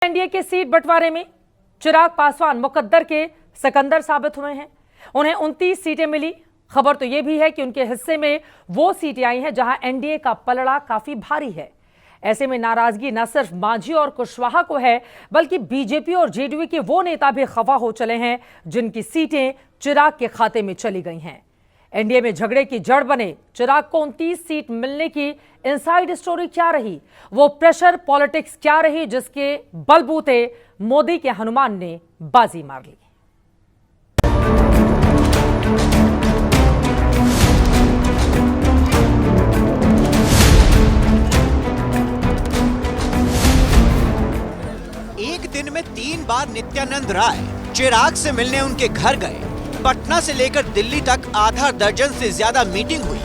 NDA के seat बंटवारे में चिराग पासवान मुकद्दर के सिकंदर साबित हुए हैं। उन्हें 29 सीटें मिली। खबर तो यह भी है कि उनके हिस्से में वो सीटें आई हैं जहां एनडीए का पलड़ा काफी भारी है। ऐसे में नाराजगी न सिर्फ मांझी और कुशवाहा को है, बल्कि बीजेपी और जेडीयू के वो नेता भी खफा हो चले हैं जिनकी सीटें चिराग के खाते में चली गई हैं। एनडीए में झगड़े की जड़ बने चिराग को 29 सीट मिलने की इनसाइड स्टोरी क्या रही, वो प्रेशर पॉलिटिक्स क्या रही जिसके बलबूते मोदी के हनुमान ने बाजी मार ली। एक दिन में 3 बार नित्यानंद राय चिराग से मिलने उनके घर गए। पटना से लेकर दिल्ली तक आधा दर्जन से ज्यादा मीटिंग हुई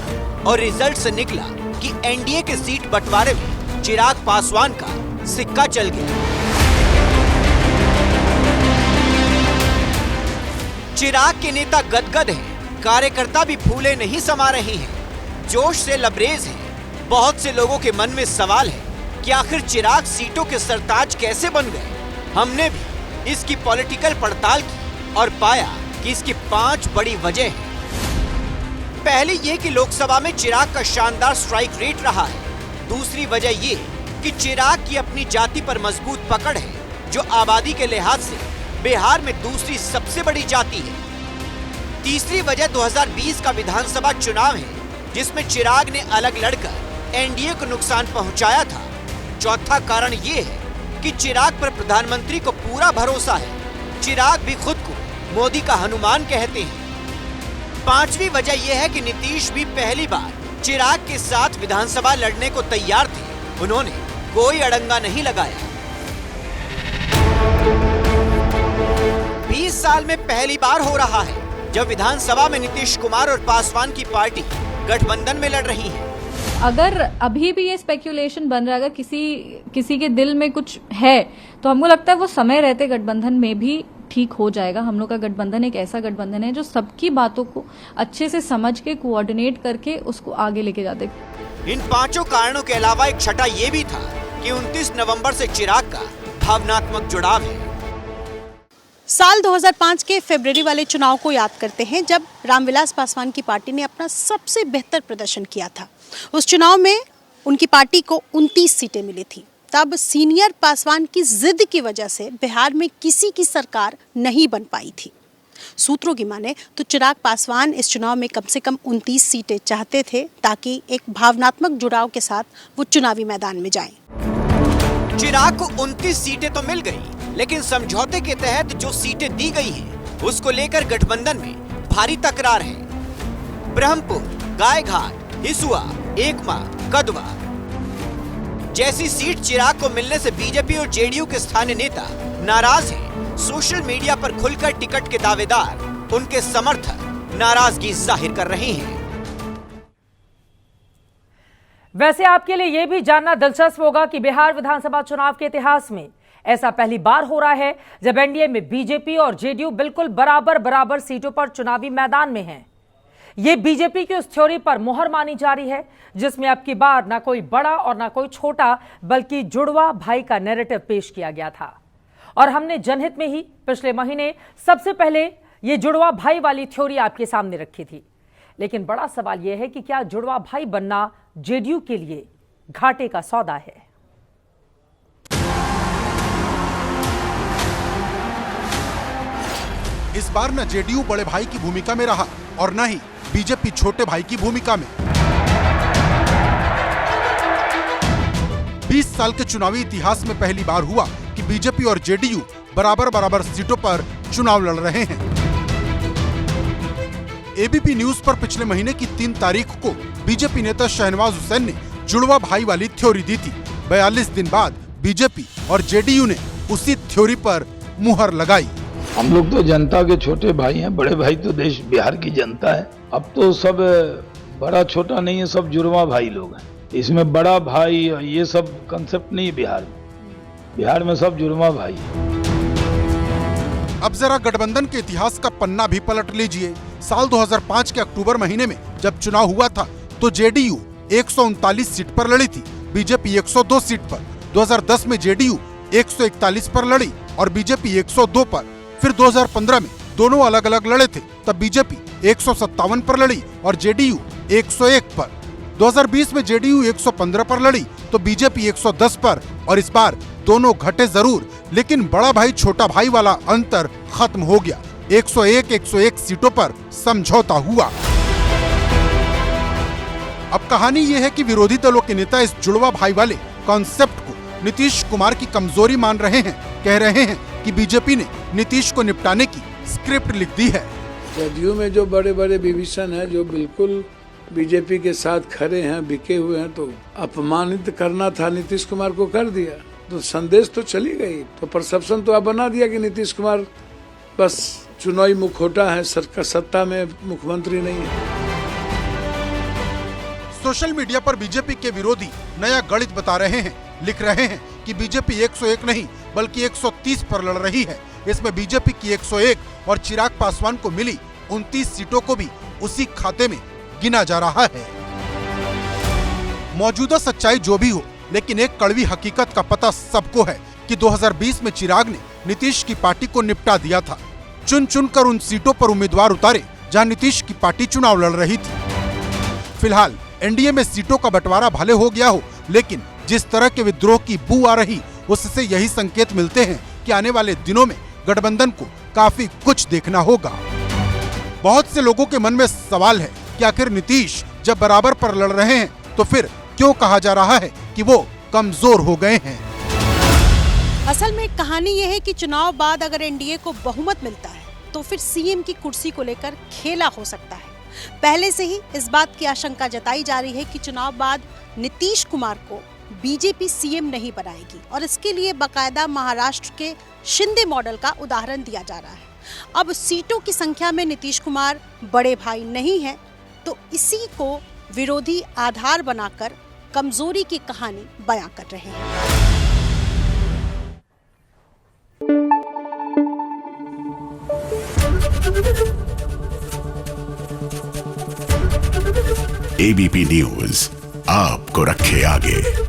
और रिजल्ट से निकला कि एनडीए के सीट बंटवारे में चिराग पासवान का सिक्का चल गया। चिराग के नेता गदगद हैं, कार्यकर्ता भी फूले नहीं समा रहे हैं, जोश से लबरेज हैं। बहुत से लोगों के मन में सवाल है कि आखिर चिराग सीटों के सरताज कैसे बन गए। हमने भी इसकी पॉलिटिकल पड़ताल की और पाया कि इसकी 5 बड़ी वजह हैं। पहली ये कि लोकसभा में चिराग का शानदार स्ट्राइक रेट रहा है। दूसरी वजह ये कि चिराग की अपनी जाति पर मजबूत पकड़ है, जो आबादी के लिहाज से बिहार में दूसरी सबसे बड़ी जाति है। तीसरी वजह 2020 का विधानसभा चुनाव है, जिसमें चिराग ने अलग लड़कर एनडीए को नुकसान पहुंचाया था। चौथा कारण ये है कि चिराग पर प्रधानमंत्री को पूरा भरोसा है। चिराग भी खुद को मोदी का हनुमान कहते हैं। पांचवी वजह यह है कि नीतीश भी पहली बार चिराग के साथ विधानसभा लड़ने को तैयार थे। उन्होंने कोई अड़ंगा नहीं लगाया। 20 साल में पहली बार हो रहा है जब विधानसभा में नीतीश कुमार और पासवान की पार्टी गठबंधन में लड़ रही है। अगर अभी भी ये स्पेक्यूलेशन बन रहा है, अगर किसी के दिल में कुछ है, तो हमको लगता है वो समय रहते गठबंधन में भी ठीक हो जाएगा। हम लोग का गठबंधन एक ऐसा गठबंधन है जो सबकी बातों को अच्छे से समझ के कोऑर्डिनेट करके उसको आगे लेके जाते। इन 5 कारणों के अलावा एक छठा ये भी था कि 29 नवंबर से चिराग का भावनात्मक जुड़ाव है। साल 2005 के फरवरी वाले चुनाव को याद करते हैं, जब रामविलास पासवान की पार्टी ने अपना सबसे बेहतर प्रदर्शन किया था। उस चुनाव में उनकी पार्टी को 29 सीटें मिली थी। तब सीनियर पासवान की जिद की वजह से बिहार में किसी की सरकार नहीं बन पाई थी। सूत्रों की माने तो चिराग पासवान इस चुनाव में कम से कम 29 सीटें चाहते थे, ताकि एक भावनात्मक जुड़ाव के साथ वो चुनावी मैदान में जाएं। चिराग को 29 सीटें तो मिल गई, लेकिन समझौते के तहत जो सीटें दी गई हैं, उसको लेकर गठबंधन में भारी तकरार है। ब्रह्मपुर, गायघाट, हिसुआ, एकमा, कदवा जैसी सीट चिराग को मिलने से बीजेपी और जेडीयू के स्थानीय नेता नाराज हैं। सोशल मीडिया पर खुलकर टिकट के दावेदार, उनके समर्थक नाराजगी जाहिर कर रहे हैं। वैसे आपके लिए यह भी जानना दिलचस्प होगा कि बिहार विधानसभा चुनाव के इतिहास में ऐसा पहली बार हो रहा है जब एनडीए में बीजेपी और जेडीयू बिल्कुल बराबर सीटों पर चुनावी मैदान में हैं। ये बीजेपी की उस थ्योरी पर मुहर मानी जा रही है जिसमें अब की बार ना कोई बड़ा और ना कोई छोटा, बल्कि जुड़वा भाई का नैरेटिव पेश किया गया था। और हमने जनहित में ही पिछले महीने सबसे पहले ये जुड़वा भाई वाली थ्योरी आपके सामने रखी थी। लेकिन बड़ा सवाल यह है कि क्या जुड़वा भाई बनना जेडीयू के लिए घाटे का सौदा है? इस बार न जेडीयू बड़े भाई की भूमिका में रहा और न ही बीजेपी छोटे भाई की भूमिका में। 20 साल के चुनावी इतिहास में पहली बार हुआ कि बीजेपी और जेडीयू बराबर सीटों पर चुनाव लड़ रहे हैं। एबीपी न्यूज पर पिछले महीने की 3 तारीख को बीजेपी नेता शहनवाज हुसैन ने जुड़वा भाई वाली थ्योरी दी थी। 42 दिन बाद बीजेपी और जेडीयू ने उसी थ्योरी पर मुहर लगाई। हम लोग तो जनता के छोटे भाई हैं, बड़े भाई तो देश बिहार की जनता है। अब तो सब बड़ा छोटा नहीं है, सब जुड़वा भाई लोग हैं। इसमें बड़ा भाई ये सब कंसेप्ट नहीं है बिहार में। बिहार में सब जुड़वा भाई है। अब जरा गठबंधन के इतिहास का पन्ना भी पलट लीजिए। साल 2005 के अक्टूबर महीने में जब चुनाव हुआ था तो जेडीयू 139 सीट पर लड़ी थी, बीजेपी 102 सीट पर। 2010 में जेडीयू 141 पर लड़ी और बीजेपी 102 पर। फिर 2015 में दोनों अलग अलग लड़े थे, तब बीजेपी 157 पर लड़ी और जेडीयू 101 पर। 2020 में जेडीयू 115 पर लड़ी तो बीजेपी 110 पर, और इस बार दोनों घटे जरूर, लेकिन बड़ा भाई छोटा भाई वाला अंतर खत्म हो गया। 101 सीटों पर समझौता हुआ। अब कहानी ये है कि विरोधी दलों के नेता इस जुड़वा भाई वाले कॉन्सेप्ट को नीतीश कुमार की कमजोरी मान रहे हैं। कह रहे हैं कि बीजेपी ने नीतीश को निपटाने की स्क्रिप्ट लिख दी है। जदयू में जो बड़े बड़े विभीषण हैं, जो बिल्कुल बीजेपी के साथ खड़े हैं, बिके हुए हैं, तो अपमानित करना था नीतीश कुमार को, कर दिया तो संदेश तो चली गई। तो परसेप्शन तो आप बना दिया कि नीतीश कुमार बस चुनावी मुखौटा है, सरकार सत्ता में मुख्यमंत्री नहीं है। सोशल मीडिया पर बीजेपी के विरोधी नया गणित बता रहे हैं। लिख रहे हैं कि बीजेपी 101 नहीं बल्कि 130 पर लड़ रही है। इसमें बीजेपी की 101 और चिराग पासवान को मिली 29 सीटों को भी उसी खाते में गिना जा रहा है। मौजूदा सच्चाई जो भी हो, लेकिन एक कड़वी हकीकत का पता सबको है कि 2020 में चिराग ने नीतीश की पार्टी को निपटा दिया था। चुन चुनकर उन सीटों पर उम्मीदवार उतारे जहां नीतीश की पार्टी चुनाव लड़ रही थी। फिलहाल एनडीए में सीटों का बंटवारा भले हो गया हो, लेकिन जिस तरह के विद्रोह की बू आ रही, उससे यही संकेत मिलते हैं कि आने वाले दिनों में गठबंधन को काफी कुछ देखना होगा। बहुत से लोगों के मन में सवाल है कि आखिर नीतीश जब बराबर पर लड़ रहे हैं तो फिर क्यों कहा जा रहा है कि वो कमजोर हो गए हैं। असल में कहानी यह है कि चुनाव बाद अगर एनडीए को बहुमत मिलता है तो फिर सीएम की कुर्सी को लेकर खेला हो सकता है। पहले से ही इस बात की आशंका जताई जा रही है कि चुनाव बाद नीतीश कुमार को बीजेपी सीएम नहीं बनाएगी, और इसके लिए बकायदा महाराष्ट्र के शिंदे मॉडल का उदाहरण दिया जा रहा है। अब सीटों की संख्या में नीतीश कुमार बड़े भाई नहीं है, तो इसी को विरोधी आधार बनाकर कमजोरी की कहानी बयां कर रहे हैं। एबीपी न्यूज आपको रखे आगे।